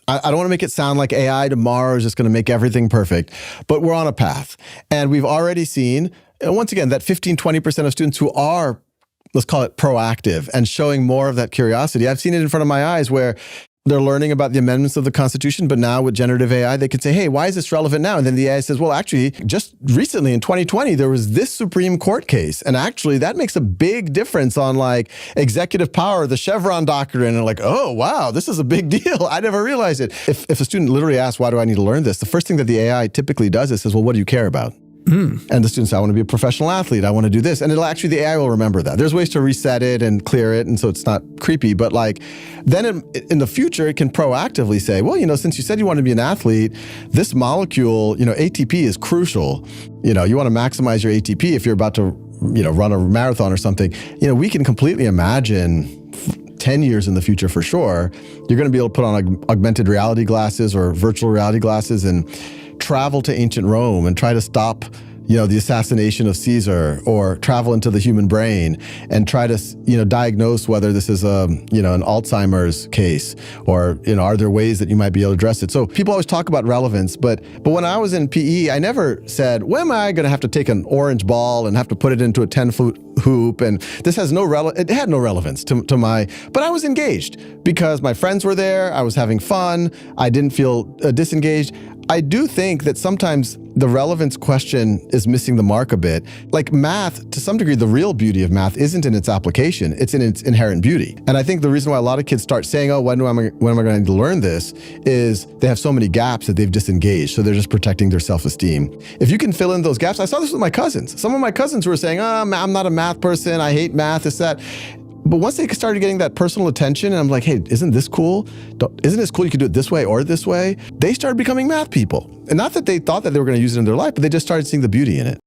I don't want to make it sound like AI tomorrow is just going to make everything perfect, but we're on a path. And we've already seen, once again, that 15-20% of students who are, let's call it proactive and showing more of that curiosity. I've seen it in front of my eyes where they're learning about the amendments of the Constitution, but now with generative AI, they can say, hey, why is this relevant now? And then the AI says, well, actually, just recently in 2020, there was this Supreme Court case. And actually, that makes a big difference on like executive power, the Chevron doctrine. And like, oh, wow, this is a big deal. I never realized it. If a student literally asks, why do I need to learn this? The first thing that the AI typically does is says, well, what do you care about? And the students say, I want to be a professional athlete. I want to do this. And the AI will remember that. There's ways to reset it and clear it. And so it's not creepy. But like, then in the future, it can proactively say, well, since you said you want to be an athlete, this molecule, ATP is crucial. You want to maximize your ATP if you're about to, run a marathon or something. We can completely imagine 10 years in the future for sure, you're going to be able to put on augmented reality glasses or virtual reality glasses and travel to ancient Rome and try to stop, the assassination of Caesar, or travel into the human brain and try to, diagnose whether this is an Alzheimer's case, or, are there ways that you might be able to address it? So people always talk about relevance, but when I was in PE, I never said, when am I going to have to take an orange ball and have to put it into a 10-foot hoop? And this has it had no relevance to my, but I was engaged because my friends were there. I was having fun. I didn't feel disengaged. I do think that sometimes the relevance question is missing the mark a bit. Like math, to some degree, the real beauty of math isn't in its application, it's in its inherent beauty. And I think the reason why a lot of kids start saying, oh, when am I going to need to learn this, is they have so many gaps that they've disengaged. So they're just protecting their self-esteem. If you can fill in those gaps, I saw this with my cousins. Some of my cousins were saying, oh, I'm not a math person, I hate math, this, that. But once they started getting that personal attention, and I'm like, hey, isn't this cool? Isn't this cool? You can do it this way or this way. They started becoming math people. And not that they thought that they were going to use it in their life, but they just started seeing the beauty in it.